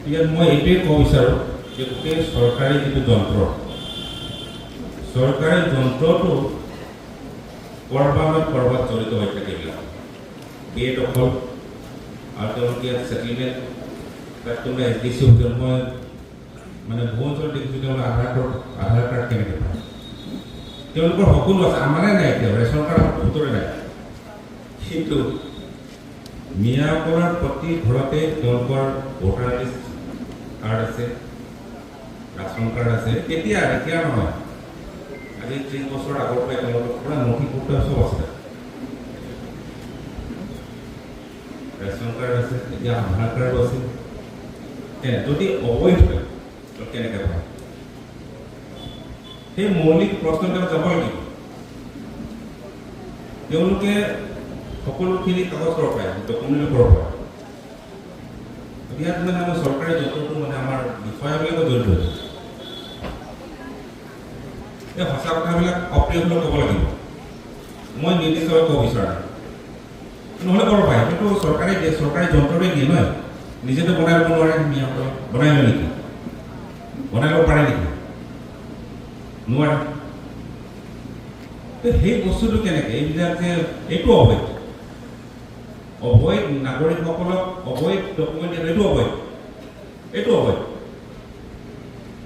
ইয়াত মই এইটোৱে ক'ব বিচাৰোঁ যে গোটেই চৰকাৰী যিটো চৰকাৰী যন্ত্ৰটো ক'ৰবাত জড়িত হৈ থাকে এইবিলাক বিয়ে দখল আৰু তেওঁলোকে ইয়াত ছেটেলমেণ্ট তাত কোনোবা SDC হোটেল মই মানে বহু অঞ্চলত দেখিছোঁ তেওঁলোকে আধাৰ কাৰ্ড কেনেকৈ পায় তেওঁলোকৰ সকলো আছে আমাৰে নাই এতিয়া ৰেচন কাৰ্ড ভোটৰে নাই কিন্তু মিয়াসকলৰ প্ৰতি ঘৰতে তেওঁলোকৰ ভোটাৰ লিষ্ট কাৰ্ড আছে ৰেচন কাৰ্ড আছে এতিয়া নহয় আজি 30 বছৰ আগৰ পৰাই তেওঁলোকৰ পুৰা নথি পত্ৰ চব আছে ৰেচন কাৰ্ড আছে এতিয়া আধাৰ কাৰ্ড আছে যদি অবৈধ হয় কেনেকৈ পায় সেই মৌলিক প্ৰশ্নটো যাব লাগিব তেওঁলোকে সকলোখিনি কাগজৰ পায় ডকুমেণ্টৰ পৰা পায় ইয়াত মানে আমাৰ চৰকাৰী যন্ত্ৰটো মানে আমাৰ বিষয়াবিলাকো জড়িত হৈছে এই সঁচা কথাবিলাক অপ্ৰিয়ভাৱে ক'ব লাগিব মই নিৰ্দিষ্টভাৱে ক'ব বিচৰা নাই নহ'লে ক'ব পাৰে কিন্তু চৰকাৰী যন্ত্ৰটোৱে দিয়ে নহয় নিজেতো বনাই ল'ব নোৱাৰে মিয়াসকলে বনাই লয় নেকি বনাই ল'ব পাৰে নেকি নোৱাৰে সেই বস্তুটো কেনেকৈ এইবিলাক যে এইটো অবৈধ নাগৰিকসকলক অবৈধ ডকুমেণ্ট এইটো অবৈধ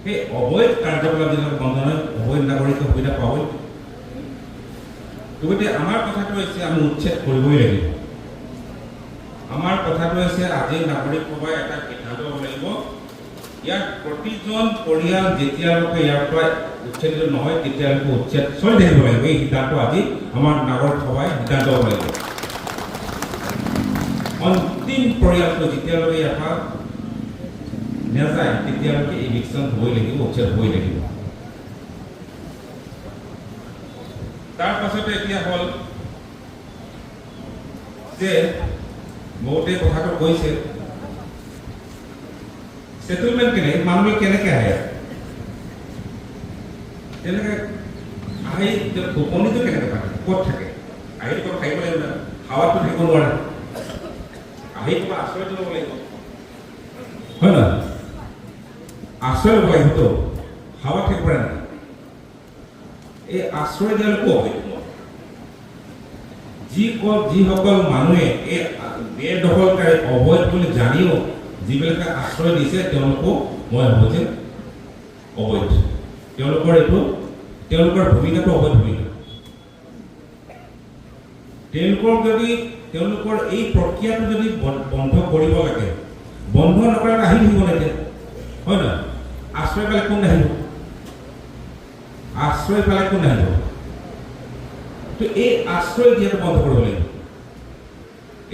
সেই অবৈধ কাৰ্যকলাপ যিবিলাক বন্ধ হয় অবৈধ নাগৰিকে সুবিধা পাবই গতিকে আমাৰ কথাটো হৈছে আমি উচ্ছেদ কৰিবই লাগিব আমাৰ কথাটো হৈছে আজি নাগৰিক সভাই এটা সিদ্ধান্ত ল'ব লাগিব ইয়াত প্ৰতিজন পৰিয়াল যেতিয়ালৈকে ইয়াৰ পৰা উচ্ছেদিত নহয় তেতিয়ালৈকে উচ্ছেদ চলি থাকিব লাগিব এই সিদ্ধান্ত আজি আমাৰ নাগৰিক সভাই সিদ্ধান্ত ল'ব লাগিব অন্তিম পৰিয়ালটো যেতিয়ালৈকে ইয়াৰ পৰা নাযায় তেতিয়ালৈকে ইভিকশ্যন হ'বই লাগিব উচ্ছেদ হ'বই লাগিব তাৰ পাছতে এতিয়া হ'ল যে বহুতে কথাটো কৈছে সেটেলমেন্ট মানুহ কেনেকৈ আহে তেনেকৈ আহি টোপনিটো কেনেকৈ পায় ক'ত থাকে আহি ক'ত থাকিব লাগিব হাৱাতো থাকিব নোৱাৰে আহি কিবা আশ্ৰয় ল'ব লাগিব হয় নহয় আশ্ৰয় ল'ব লাগিবতো হাৱা থাকিব পাৰে নাই এই আশ্ৰয় দিয়ালৈকো যিসকল মানুহে এই বেদখলকাৰী অবৈধ বুলি জানিও যিবিলাকে আশ্ৰয় দিছে তেওঁলোকো মই ভাবোঁ যে অবৈধ তেওঁলোকৰ ভূমিকাটো অবৈধ ভূমিকা তেওঁলোকৰ এই প্ৰক্ৰিয়াটো যদি বন্ধ কৰিব লাগে বন্ধ নকৰাকৈ আহি থাকিব লাগে হয় নহয় আশ্ৰয় পালে কোন নাহিব তো এই আশ্ৰয় দিয়াটো বন্ধ কৰিব লাগিব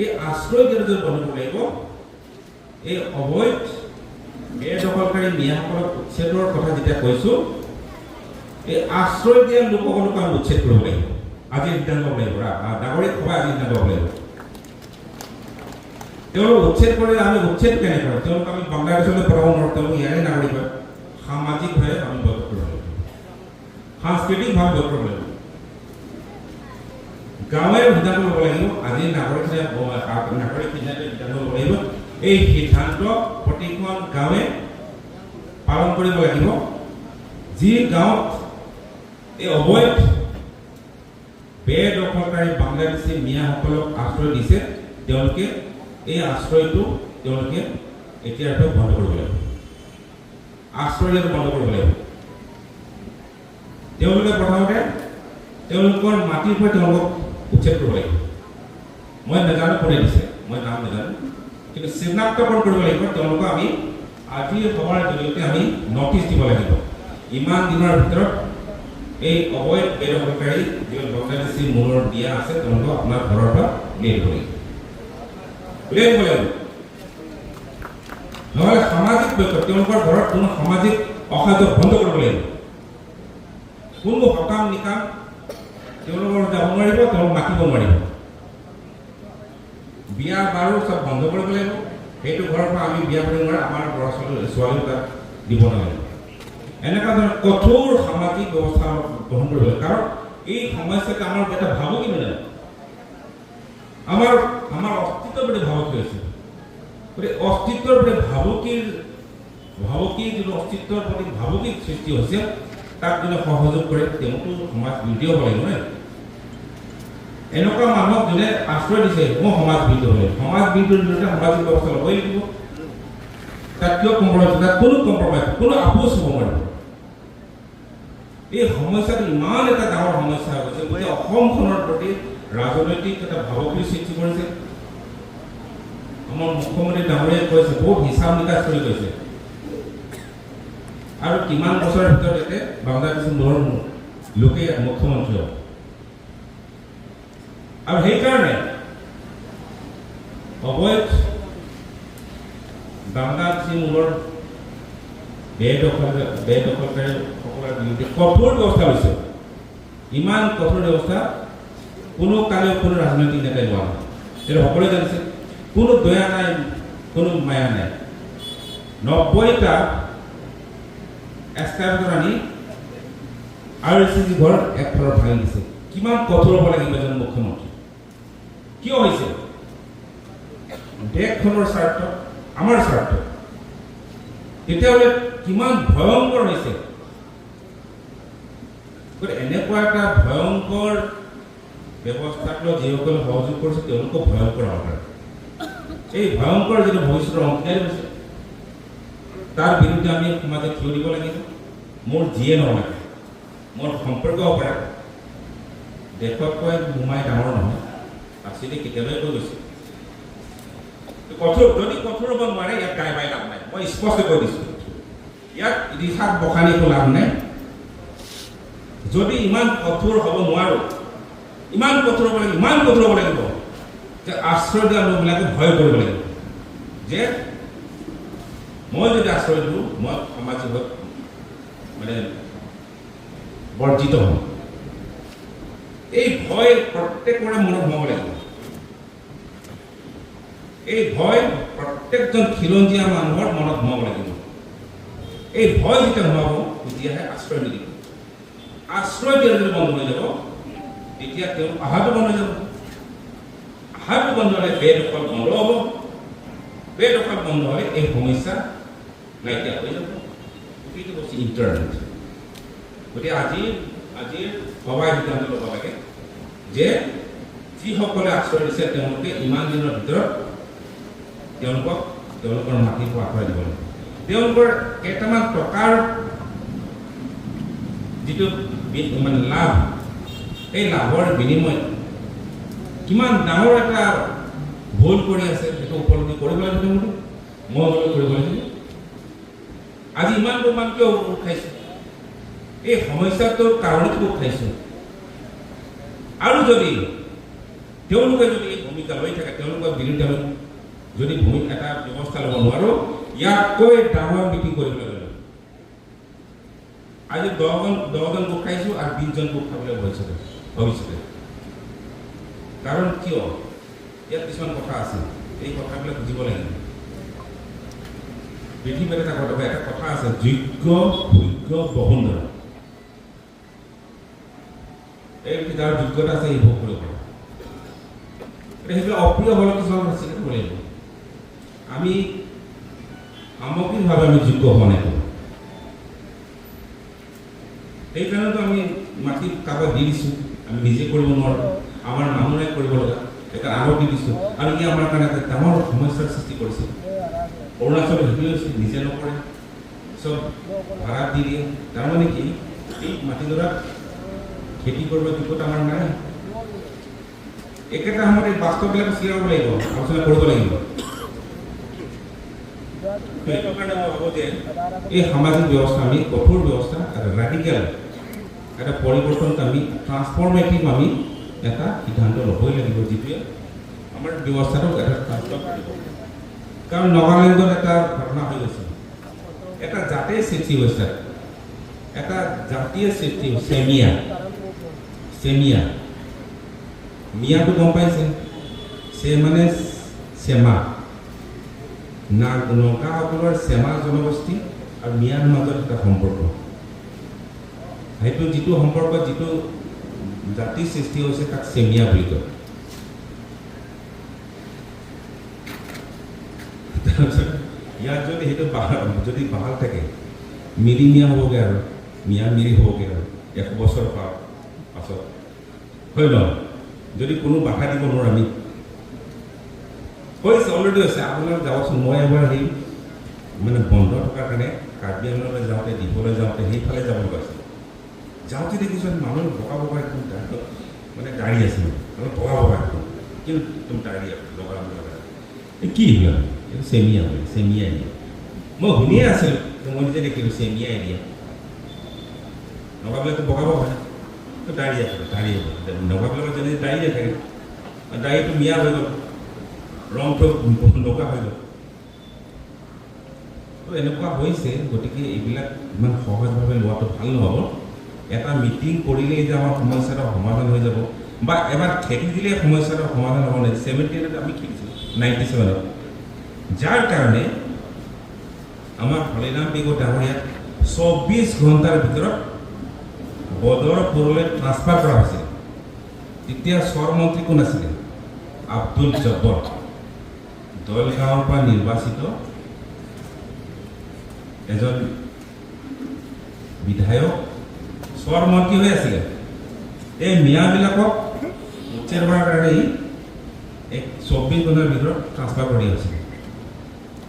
এই আশ্ৰয় দিয়াটো যদি বন্ধ কৰিব লাগিব এই অবৈধ বেদখলকাৰী মিয়াসকলক উচ্ছেদৰ কথা যেতিয়া কৈছোঁ এই আশ্ৰয় দিয়া লোকসকলক আমি উচ্ছেদ কৰিব লাগিব আজি সিদ্ধান্ত ল'ব লাগিব নাগৰিক সভাই আজি সিদ্ধান্ত ল'ব লাগিব তেওঁলোক উচ্ছেদ কৰিলে আমি উচ্ছেদ কেনেকৈ কৰোঁ তেওঁলোক আমি বাংলাদেশলৈ পঠাব নোৱাৰোঁ তেওঁলোক ইয়াৰে নাগৰিক হয় সামাজিকভাৱে আমি বৈধ কৰিব লাগিব সাংস্কৃতিকভাৱে বৈধ কৰিব লাগিব গাঁৱে সিদ্ধান্ত ল'ব লাগিব আজি নাগৰিক সিদ্ধান্ত ল'ব লাগিব এই সিদ্ধান্ত প্ৰতিখন গাঁৱে পালন কৰিব লাগিব যি গাঁৱত এই অবৈধ বেদখলকাৰী বাংলাদেশী মিয়াসকলক আশ্ৰয় দিছে তেওঁলোকে এই আশ্ৰয়টো তেওঁলোকে এতিয়াৰ পৰা বন্ধ কৰিব লাগিব আশ্ৰয় দিয়াটো বন্ধ কৰিব লাগিব তেওঁলোকে প্ৰথমতে তেওঁলোকৰ মাটিৰ পৰা তেওঁলোকক উচ্ছেদ কৰিব লাগিব মই নাজানো কোনে দিছে মই নাম নাজানো কিন্তু চিনাক্তকৰণ কৰিব লাগিব তেওঁলোকক আমি আজি সভাৰ জৰিয়তে আমি নটিচ দিব লাগিব ইমান দিনৰ ভিতৰত এই অবৈধ বেদখলকাৰী যি বাংলাদেশী মূলৰ দিয়া আছে তেওঁলোকক আপোনাৰ ঘৰৰ পৰা উলিয়াই দিব লাগিব নহ'লে সামাজিক বৈঠক তেওঁলোকৰ ঘৰত কোনো সামাজিক অসাযোগ বন্ধ কৰিব লাগিব কোনো সকাম নিকাম তেওঁলোকৰ যাব নোৱাৰিব তেওঁলোক মাতিব নোৱাৰিব বিয়া বাৰু চব বন্ধ কৰিব লাগিব সেইটো ঘৰৰ পৰা আমি বিয়া পাতিব নোৱাৰে আমাৰ ল'ৰা ছোৱালী তাত দিব নালাগিব এনেকুৱা ধৰণৰ কঠোৰ সামাজিক ব্যৱস্থা গ্ৰহণ কৰিব লাগিব কাৰণ এই সমস্যাটো আমাৰ এটা ভাবুকি নহয় আমাৰ অস্তিত্বৰ প্ৰতি ভাবুকি হৈছে গতিকে অস্তিত্বৰ প্ৰতি ভাবুকিৰ ভাবুকি যিটো অস্তিত্বৰ প্ৰতি ভাবুকি সৃষ্টি হৈছে তাক যদি সহযোগ কৰে তেওঁতো সমাজ বিৰোধী হ'ব লাগিব নহয় এনেকুৱা মানুহক যোনে আশ্ৰয় দিছে মই সমাজ বিৰোধী হ'লে সমাজ বিৰোধীৰ বিৰুদ্ধে সামাজিক ব্যৱস্থা ল'বই লাগিব তাত কিয় কম্প্ৰমাইজ তাত কোনো কম্প্ৰমাইজ কোনো আপোচ হ'ব নোৱাৰিব এই সমস্যাটো ইমান এটা ডাঙৰ সমস্যা হৈ গৈছে গতিকে অসমখনৰ প্ৰতি ৰাজনৈতিক এটা ভাবুকিৰ সৃষ্টি কৰিছে আমাৰ মুখ্যমন্ত্ৰী ডাঙৰীয়াই কৈছে বহুত হিচাপ নিকাচ কৰি কৈছে আৰু কিমান বছৰৰ ভিতৰত ইয়াতে বাংলাদেশৰ মূলৰ লোকে মুখ্যমন্ত্ৰী হ'ব আৰু সেইকাৰণে অবৈধ বাংলাদেশী মূলৰ বেদখলকাৰীসকলৰ বিৰুদ্ধে কঠোৰ ব্যৱস্থা লৈছে ইমান কঠোৰ ব্যৱস্থা কোনো কালেও কোনো ৰাজনৈতিক নেতাই লোৱা নাই এইটো সকলোৱে জানিছে কোনো দয়া নাই কোনো মায়া নাই 90টা এস্কাভেটৰ আনি RCC ঘৰ একফালৰ ভাঙি দিছে কিমান কঠোৰ হ'ব লাগিব এজন মুখ্যমন্ত্ৰী কিয় হৈছে দেশখনৰ স্বাৰ্থ আমাৰ স্বাৰ্থ তেতিয়াহ'লে কিমান ভয়ংকৰ হৈছে এনেকুৱা এটা ভয়ংকৰ ব্যৱস্থাক লৈ যিসকলে সহযোগ কৰিছে তেওঁলোকক ভয়ংকৰ হ'ব পাৰে এই ভয়ংকৰ যিটো ভৱিষ্যতৰ অংশীদাৰী হৈছে তাৰ বিৰুদ্ধে আমি সমাজে থিয় দিব লাগিব মোৰ যিয়ে নহয় মোৰ সম্পৰ্ক হ'ব পাৰে দেশতকৈ মোমাই ডাঙৰ নহয় আছিলে কেতিয়াবাই কৈ গৈছে কঠোৰ যদি কঠোৰ হ'ব নোৱাৰে ইয়াত গাই বাই লাভ নাই মই স্পষ্ট কৈ দিছোঁ ইয়াত ইতিহাস বখানি একো লাভ নাই যদি ইমান কঠোৰ হ'ব নোৱাৰোঁ ইমান কঠোৰ হ'ব লাগিব যে আশ্ৰয় দিয়া লোকবিলাকে ভয় কৰিব লাগিব যে মই যদি আশ্ৰয় দিওঁ মই সামাজিক মানে বৰ্জিত হ'ম এই ভয় প্ৰত্যেকৰে মনত সোমাব লাগিব এই ভয় প্ৰত্যেকজন খিলঞ্জীয়া মানুহৰ মনত সোমাব লাগিব এই ভয় যেতিয়া সোমাব তেতিয়াহে আশ্ৰয় নিদিব আশ্ৰয় দিয়া যদি বন্ধ হৈ যাব তেতিয়া তেওঁ অহাটো বন্ধ হৈ যাব অহাটো বন্ধ হ'লে বেদখল বন্ধ হ'ব বেদখল বন্ধ হ'লে এই সমস্যা নাইকিয়া হৈ যাব গতিকে বস্তু ইণ্টাৰনেট গতিকে আজিৰ সভাই সিদ্ধান্ত ল'ব লাগে যে যিসকলে আশ্ৰয় দিছে তেওঁলোকে ইমান দিনৰ ভিতৰত তেওঁলোকৰ মাটিৰ পৰা আঁতৰাই দিব লাগে তেওঁলোকৰ কেইটামান টকাৰ যিটো মানে লাভ এই লাভৰ বিনিময়ত কিমান ডাঙৰ এটা ভুল কৰি আছে সেইটো উপলব্ধি কৰিব লাগিব তেওঁলোকে মই কৰিব লাগিব আজি ইমান প্ৰমাণ কিয় উঠাইছোঁ এই সমস্যাটোৰ কাৰণটো উঠাইছোঁ আৰু যদি তেওঁলোকে যদি এই ভূমিকা লৈ থাকে তেওঁলোকৰ বিৰুদ্ধে আমি যদি এটা ব্যৱস্থা ল'ব নোৱাৰোঁ ইয়াতকৈ ডাঙৰ মিটিং কৰিব লাগিব আজি 10জন গোট খাইছোঁ আৰু 20জন গোট খাবলৈ ভৱিষ্যতে কাৰণ কিয় ইয়াত কিছুমান কথা আছে এই কথাবিলাক বুজিব লাগিব পৃথিৱীত এটা কথা আছে যোগ্য ভোগ্য বসুন্ধৰা এই যাৰ যোগ্যতা আছে এই ভোগ কৰিব পাৰে সেইবিলাক অপ্ৰিয় হ'লে কিছুমান চিন্তা কৰিব লাগিব আমি সামগ্ৰিকভাৱে আমি যোগ্য হোৱা নাই সেইকাৰণেতো আমি মাটি কাৰোবাক দি দিছোঁ আমি নিজে কৰিব নোৱাৰোঁ আমাৰ মানুহে কৰিব লগা সেইকাৰণে আগত দি দিছোঁ আৰু ই আমাৰ কাৰণে এটা ডাঙৰ সমস্যাৰ সৃষ্টি কৰিছে অৰুণাচল হেৰি হৈছে নিজে নকৰে চব ভাড়াত দি দিয়ে তাৰমানে কি এই মাটিডৰাত খেতি কৰিব যোগ্যতা আমাৰ নাই একেটা সময়ত এই বাস্তৱবিলাক চিৰাব লাগিব আলোচনা কৰিব লাগিব সেইটো কাৰণে মই ভাবোঁ যে এই সামাজিক ব্যৱস্থা আমি কঠোৰ ব্যৱস্থা এটা ৰাডিকেল এটা পৰিৱৰ্তন আমি ট্ৰান্সফৰ্মেটিভ আমি এটা সিদ্ধান্ত ল'বই লাগিব যিটোৱে আমাৰ ব্যৱস্থাটোক এটা ট্ৰান্সফৰ্ম কৰিব কাৰণ নাগালেণ্ডত এটা ঘটনা হৈ গৈছে এটা জাতিৰ সৃষ্টি হৈছে এটা জাতীয় সৃষ্টি চেমিয়া মিয়াটো গম পাইছে চে মানে চেমা নগাসকলৰ চেমা জনগোষ্ঠী আৰু মিয়াৰ মাজত এটা সম্পৰ্ক সেইটো যিটো সম্পৰ্ক যিটো জাতিৰ সৃষ্টি হৈছে তাক চেমিয়া বুলি কয় তাৰপিছত ইয়াত যদি সেইটো যদি বাহাল থাকে মিৰি মিয়া হ'বগৈ আৰু মিয়া মিৰি হ'বগৈ আৰু 100 বছৰ পাছত হয় ন যদি কোনো বাধা দিব নোৱাৰোঁ আমি হৈছে অলৰেডি হৈছে আপোনালোক যাবচোন মই এবাৰ সেই মানে বন্ধ থকাৰ কাৰণে কাৰ্বি আংলঙলৈ যাওঁতে দ্বীপলৈ যাওঁতে সেইফালে যাব পাইছোঁ যাওঁতে দেখিছোঁ মানুহ বগা বগা একদম মানে গাড়ী আছে অলপ বগা বগা একদম কিন্তু একদম গাড়ী লগা এই কি এইবিলাক এইটো চেমিয়া হয় চেমিয়া এৰিয়া মই শুনিয়ে আছিলোঁ মই নিজে দেখিলোঁ চেমিয়া এৰিয়া নগাবিলাকতো বগা বগা দাড়ি আছে দাড়ি নগাবিলাকৰ যদি দাড়ি নাথাকে দাড়িটো মিয়া হৈ গ'ল ৰংটো নগা হৈ গ'ল তো এনেকুৱা হৈছে গতিকে এইবিলাক ইমান সহজভাৱে লোৱাটো ভাল নহ'ব এটা মিটিং কৰিলেই যে আমাৰ সমস্যাটো সমাধান হৈ যাব বা এবাৰ খেদি দিলে সমস্যাটো সমাধান হ'ব নাই 70ত আমি খেলিছিলোঁ 97ত যাৰ কাৰণে আমাৰ হৰিনাম পেগু ডাঙৰীয়াক 24 ঘণ্টাৰ ভিতৰত বদৰপুৰলৈ ট্ৰান্সফাৰ কৰা হৈছিল তেতিয়া স্বৰমন্ত্ৰী কোন আছিলে আব্দুল জব্বৰ দলগাঁৱৰ পৰা নিৰ্বাচিত এজন বিধায়ক স্বৰমন্ত্ৰী হৈ আছিলে এই মিয়াবিলাকক উচ্ছেদ কৰাৰ কাৰণে 24 ঘণ্টাৰ ভিতৰত ট্ৰান্সফাৰ কৰি হৈছিলে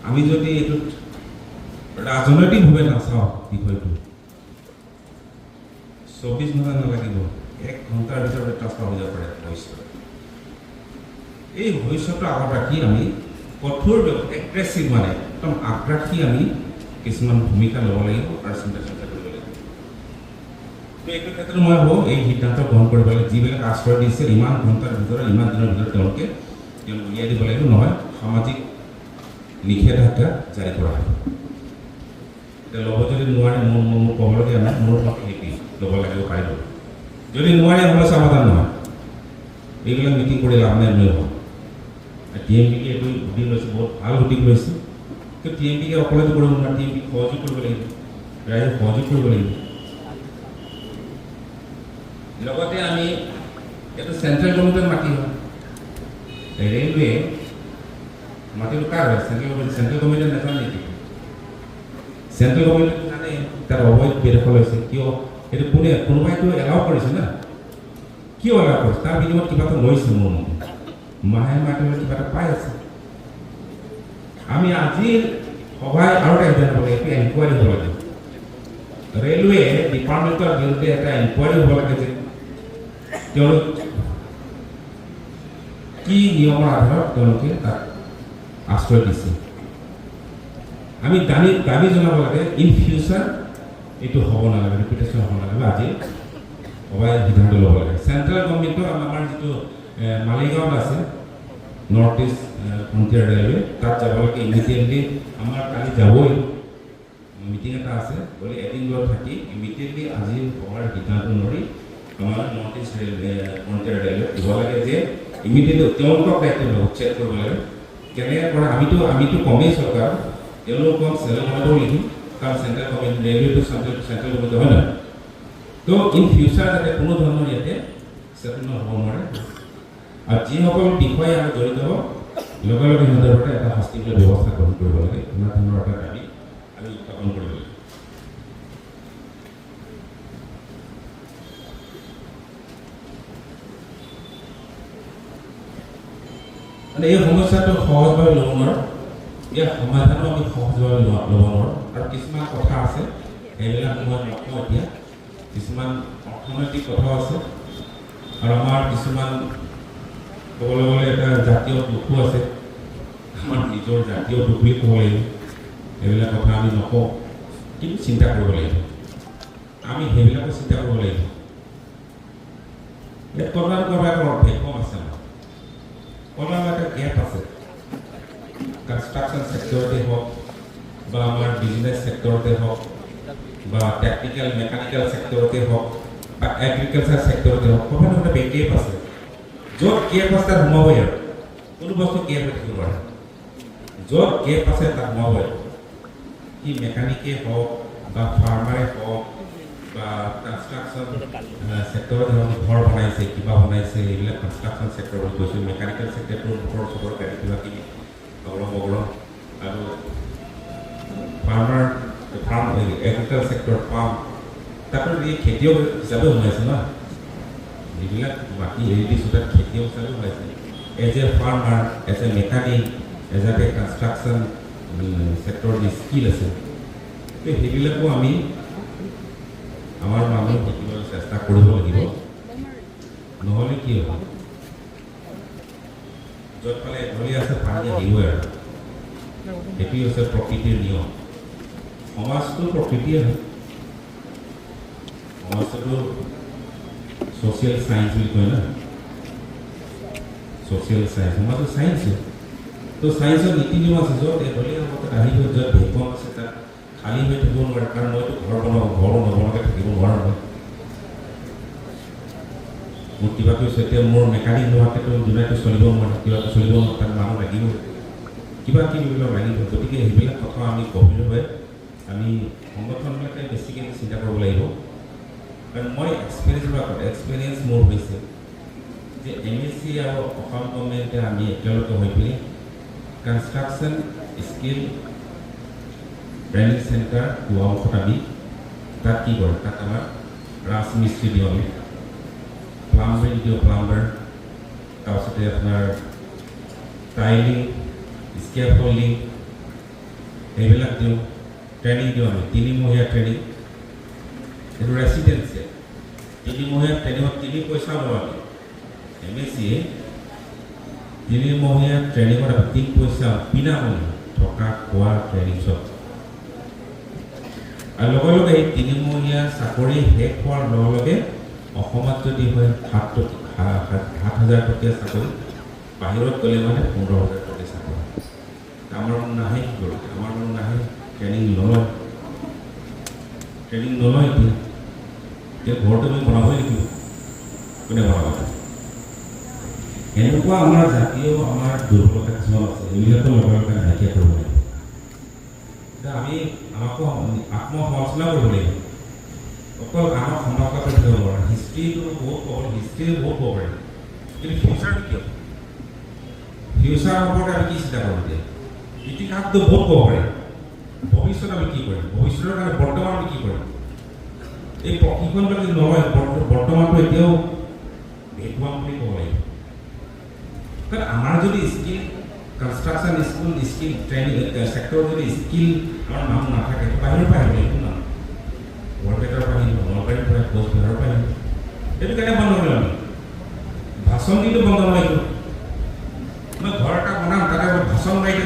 আমি যদি এইটোত ৰাজনৈতিকভাৱে নাচাওঁ বিষয়টো 24 ঘণ্টা নালাগিব 1 ঘণ্টাৰ ভিতৰতে ট্ৰান্সফাৰ হৈ যাব পাৰে ভৱিষ্যত এই ভৱিষ্যতটো আগত ৰাখি আমি কঠোৰ এগ্ৰেছিভ মানে একদম আগ্ৰাসী আমি কিছুমান ভূমিকা ল'ব লাগিব আৰু চিন্তা কৰিব লাগিব তো এইটো ক্ষেত্ৰত মই ভাবোঁ এই সিদ্ধান্ত গ্ৰহণ কৰিব লাগিব যিবিলাক আশ্ৰয় দিছে ইমান ঘণ্টাৰ ভিতৰত ইমান দিনৰ ভিতৰত তেওঁলোকে উলিয়াই দিব লাগিব নহয় সামাজিক নিষেধাজ্ঞা জাৰি কৰা হ'ব এতিয়া ল'ব যদি নোৱাৰে মোৰ ক'বলগীয়া নাই মোৰ মতে সেইটোৱেই ল'ব লাগিব পাৰিব যদি নোৱাৰে সমস্যা সমাধান নহয় এইবিলাক মিটিং কৰি লাভ নাই লৈ হ'ব TMPকে এইটো সুধি লৈছে বহুত ভাল সুধি লৈছে কিন্তু TMPকে অকলেতো কৰিব নোৱাৰে TMPক সহযোগ কৰিব লাগিব ৰাইজক সহযোগ কৰিব লাগিব লগতে আমি এইটো চেণ্ট্ৰেল গভৰ্ণমেণ্টৰ মাটি হয় ৰেলৱে মাটিটো কাৰ হয় চেণ্ট্ৰেল গভৰ্ণমেণ্টে নাজানে নেকি চেণ্ট্ৰেল গভৰ্ণমেণ্টে জানে তাৰ অবৈধ বেদখল হৈছে কিয় এইটো কোনোবাইতো এলাউ কৰিছে না কিয় এলাউ কৰিছে তাৰ বিনিময়ত কিবা এটা লৈছে মোৰ মতে মাহে মাহে কিবা এটা পাই আছে আমি আজি সভাই আৰু এটা সিদ্ধান্ত ল'ব লাগে এনকুৱাৰী হ'ব লাগে ৰেলৱে ডিপাৰ্টমেণ্টৰ বিৰুদ্ধে এটা এনকুৱাৰী হ'ব লাগে যে তেওঁলোক কি নিয়মৰ আধাৰত তেওঁলোকে তাক আশ্ৰয় দিছে আমি দাবী জনাব লাগে ইন ফিউচাৰ এইটো হ'ব নালাগে ৰিপিটেশ্যন হ'ব নালাগে আজি সভাই সিদ্ধান্ত ল'ব লাগে চেণ্ট্ৰেল গভৰ্ণমেণ্টৰ আমাৰ যিটো মালিগাঁৱত আছে নৰ্থ ইষ্ট ফ্ৰণ্টিয়াৰ ৰেলৱে তাত যাব লাগে ইমিডিয়েটলি আমাৰ কালি যাবই মিটিং এটা আছে গ'লে এদিন লৈ থাকি ইমিডিয়েটলি আজি সভাৰ সিদ্ধান্ত নৰি আমাৰ নৰ্থ ইষ্ট ফ্ৰণ্টিয়াৰ ৰেলৱে দিব লাগে যে ইমিডিয়েটলি তেওঁলোকক দায়িত্ব উচ্ছেদ কৰিব লাগে কেনেকৈ কৰে আমিতো কমেই চৰকাৰ তেওঁলোকক চেণ্ট্ৰেল গভৰ্ণমেণ্টও লিখিম কাৰণ চেণ্ট্ৰেল গভৰ্ণমেণ্ট ৰেলৱেটো চেণ্ট্ৰেল গভৰ্ণমেণ্ট হয় নহয় তো ইন ফিউচাৰ যাতে কোনো ধৰণৰ ইয়াতে চেটেলমেণ্ট হ'ব নোৱাৰে আৰু যিসকল বিষয়ে আমি জড়িত হ'ব লগে লগে সিহঁতৰ পৰা এটা শাস্তিমূলক ব্যৱস্থা গ্ৰহণ কৰিব লাগে এনে ধৰণৰ এটা দাবী আমি উত্থাপন কৰিব লাগে মানে এই সমস্যাটো সহজভাৱে ল'ব নোৱাৰোঁ ইয়াৰ সমাধানো আমি সহজভাৱে ল'ব নোৱাৰোঁ আৰু কিছুমান কথা আছে সেইবিলাক মই নকওঁ এতিয়া কিছুমান অৰ্থনৈতিক কথাও আছে আৰু আমাৰ কিছুমান ক'বলৈ গ'লে এটা জাতীয় দুখো আছে আমাৰ নিজৰ জাতীয় দুখ বুলি ক'ব লাগিব সেইবিলাক কথা আমি নকওঁ কিন্তু চিন্তা কৰিব লাগিব আমি সেইবিলাকো চিন্তা কৰিব লাগিব কৰ্ণাৰ এটা ভেকম আছে আমাৰ কৰ্ণাৰ এটা গেপ আছে কনষ্ট্ৰাকশ্যন ছেক্টৰতে হওক বা আমাৰ বিজনেছ ছেক্টৰতে হওক বা টেকনিকেল মেকানিকেল ছেক্টৰতে হওক বা এগ্ৰিকালচাৰ ছেক্টৰতে হওক ক'ৰবাত এটা গেপ আছে য'ত গেপ আছে তাত সোমাবই আৰু কোনো বস্তু গেপ হৈ থাকিব নোৱাৰে য'ত গেপ আছে তাত সোমাবই কি মেকানিকে হওক বা ফাৰ্মাৰে হওক বা কনষ্ট্ৰাকশ্যন ছেক্টৰত হওক ঘৰ বনাইছে কিবা বনাইছে এইবিলাক কনষ্ট্ৰাকশ্যন ছেক্টৰত গৈছোঁ মেকানিকেল ছেক্টৰটোৰ ওপৰত চবৰ কিবা কিবি গৰম আৰু ফাৰ্মাৰ ফাৰ্ম এগ্ৰিকালচাৰ ছেক্টৰ পাম তাতো এই খেতিয়ক হিচাপে সোমাইছে ন যিবিলাক মাটি এৰি দিছোঁ তাত খেতিয়ক হিচাপে সোমাইছে as a farmer as a mechanic as a construction sector যি স্কিল আছে সেইবিলাকো আমি আমাৰ মানুহ শিকিবলৈ চেষ্টা কৰিব লাগিব নহ'লে কি হ'ব য'ত ফালে এঢলি আছে পানী আহিবই আৰু সেইটোৱে হৈছে প্ৰকৃতিৰ নিয়ম সমাজটো প্ৰকৃতিয়ে হয় সমাজটো ছ'চিয়েল চায়েন্স বুলি কয় না ছ'চিয়েল চায়েন্স সমাজটো চায়েন্সে তো চায়েন্সৰ নীতি নিয়ম আছে য'ত এঢলীয়া হ'ব তাত আহিব য'ত ভেকুৱাম আছে তাত খালী হৈ থাকিব নোৱাৰে কাৰণ মইতো ঘৰ নবনাকৈ থাকিব নোৱাৰোঁ মই মোৰ কিবাটো এতিয়া মোৰ মেকানিক নোহোৱাকৈতো দুনাইটো চলিব নোৱাৰে কিবাটো চলিব নোৱাৰে তাত মানুহ লাগিব কিবা কিবিবিলাক লাগিব গতিকে সেইবিলাক কথা আমি গভীৰভাৱে আমি সংগঠনবিলাকে বেছিকৈ চিন্তা কৰিব লাগিব কাৰণ মই এক্সপিৰিয়েঞ্চ মোৰ হৈছে যে MSc আৰু অসম গভৰ্ণমেণ্টে আমি একেলগে হৈ পিনি কনষ্ট্ৰাকশ্যন স্কিল ট্ৰেইনিং চেণ্টাৰ গোৱামুখত আমি তাত কি কৰে তাত আমাৰ ৰাজমিস্ত্ৰী দিওঁ আমি প্লাম্বাৰিং দিওঁ প্লাম্বাৰ তাৰপিছতে আপোনাৰ টাইলিং স্কেফল্ডিং এইবিলাক দিওঁ ট্ৰেইনিং দিওঁ আমি 3মহীয়া ট্ৰেইনিং এইটো ৰেচিডেঞ্চিয়েল 3মহীয়া ট্ৰেইনিঙত 3 পইচা লওঁ আমি MSc 3মহীয়া ট্ৰেইনিঙত আমি 3 পইচা বিনামূলীয়া থকা খোৱা ট্ৰেইনিং চব আৰু লগে লগে এই 3মহীয়া চাকৰি শেষ হোৱাৰ লগে লগে অসমত যদি হয় 7,000 টকীয়া চাকৰি বাহিৰত গ'লে মানে 15,000 টকীয়া চাকৰি আমাৰ মানুহ নাহে কি কৰোঁ আমাৰ মানুহ নাহে ট্ৰেইনিং নলয় এতিয়া ঘৰটো আমি বনাবই লাগিব কোনে বনাব এনেকুৱা আমাৰ জাতীয় আমাৰ দুৰ্বলতা কিছুমান আছে এইবিলাকৰ লগে লগে নাইকিয়া কৰিব লাগিব এতিয়া আমি আমাকো আত্মসমালোচনা কৰিব লাগিব অকল আমাক সমালোচনা কৰি থাকিব নোৱাৰে হিষ্ট্ৰীটো বহুত ক'ব হিষ্ট্ৰী বহুত ক'ব পাৰি কিন্তু ফিউচাৰটো কি হ'ব ফিউচাৰ সম্পৰ্কে আমি কি চিন্তা কৰোঁ এতিয়া ইতিহাসটো বহুত ক'ব পাৰি ভৱিষ্যত আমি কি কৰিম ভৱিষ্যতৰ কাৰণে বৰ্তমান আমি কি কৰিম এই প্ৰশিক্ষণটো যদি নলয় বৰ্তমানটো এতিয়াও ভেকুৱাম বুলি ক'ব লাগিব কাৰণ আমাৰ যদি স্কিল কনষ্ট্ৰাকশ্যন স্কিল ট্ৰেইনিং ছেক্টৰত যদি স্কিল আমাৰ মানুহ নাথাকে বাহিৰৰ পৰা আহিব লাগিব না বৰপেটাৰ পৰা আহিব নলবাৰীৰ পৰা কোচবিহাৰৰ পৰা আহিব সেইটো কাৰণে বন্ধ কৰিম আমি ভাষণ কিন্তু বন্ধ লাগিব মই ঘৰ এটা বনাম তাতে ভাষণ মাৰিলে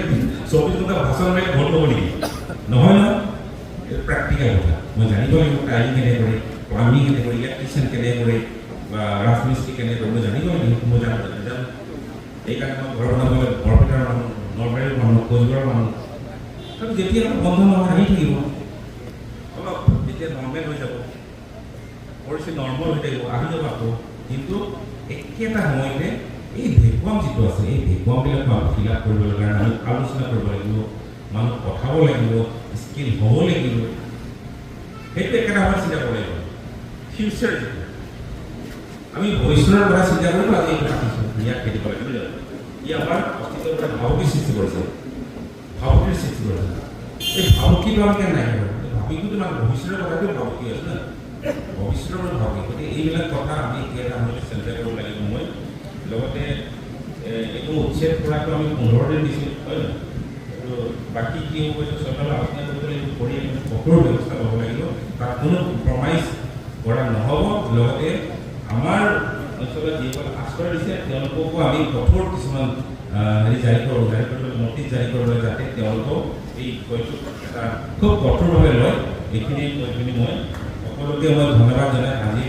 24 ঘণ্টা ভাষণ মাৰিলে ভোট ল'ব নেকি নহয় নহয় এইটো প্ৰেক্টিকেল কথা মই জানিব লাগিব টাইলিং কেনে কৰে প্লাম্বিং কেনে কৰে ইলেক্ট্ৰিচিয়ান কেনে কৰে বা ৰাজমিস্ত্ৰী কেনে কৰে মই জানিব লাগিব মই জানো এইকাৰণে মই ঘৰ বনাবলৈ বৰপেটাৰ মানুহ নলবাৰীৰ মানুহ কোচবিহাৰৰ মানুহ কাৰণ যেতিয়া বন্ধ নহয় আহি থাকিব অলপ যেতিয়া নৰ্মেল হৈ যাব পৰিস্থিতি নৰ্মেল হৈ থাকিব আহি যাব আকৌ কিন্তু একেটা সময়তে এই ভেকুৱাম যিটো আছে এই ভেকুৱামবিলাক মানুহ ফিল আপ কৰিবলৈ কাৰণে আমি আলোচনা কৰিব লাগিব মানুহ পঠাব লাগিব স্কিল হ'ব লাগিব সেইটো একেটা সময়ত চিন্তা কৰিব লাগিব ফিউচাৰ যিটো আমি ভৱিষ্যতৰ কথা চিন্তা কৰিব আজি এই ৰাখিছোঁ ইয়াক খেতি কৰিব লাগিব ই আমাৰ অস্তিত্বৰ পৰা ভাবুকিৰ সৃষ্টি কৰিছে এই ভাবুকিটো আমি কেনে নাই ভাবুকিটো মানে ভৱিষ্যতৰ কথাটো ভাবুকি আছে না ভৱিষ্যতৰ পৰা ভাবুকি গতিকে এইবিলাক কথা আমি এটা সময়ত চিন্তা কৰিব লাগিব মই লগতে এইটো উচ্ছেদ কৰাটো আমি 15 দিন দিছোঁ হয় নহয় আৰু বাকী কি হ'ব এইটো চৰকাৰে আলোচনা কৰিব লাগিব কৰি কঠোৰ ব্যৱস্থা ল'ব লাগিব তাত কোনো কম্প্ৰমাইজ কৰা নহ'ব লগতে আমাৰ অঞ্চলত যিসকল আশ্ৰয় দিছে তেওঁলোককো আমি কঠোৰ কিছুমান জাৰি কৰিবলৈ নটিচ জাৰি কৰিবলৈ যাতে তেওঁলোকক এই বিষয়টো এটা খুব কঠোৰভাৱে লয় এইখিনি কৈ পিনি মই সকলোকে মই ধন্যবাদ জনাই আজি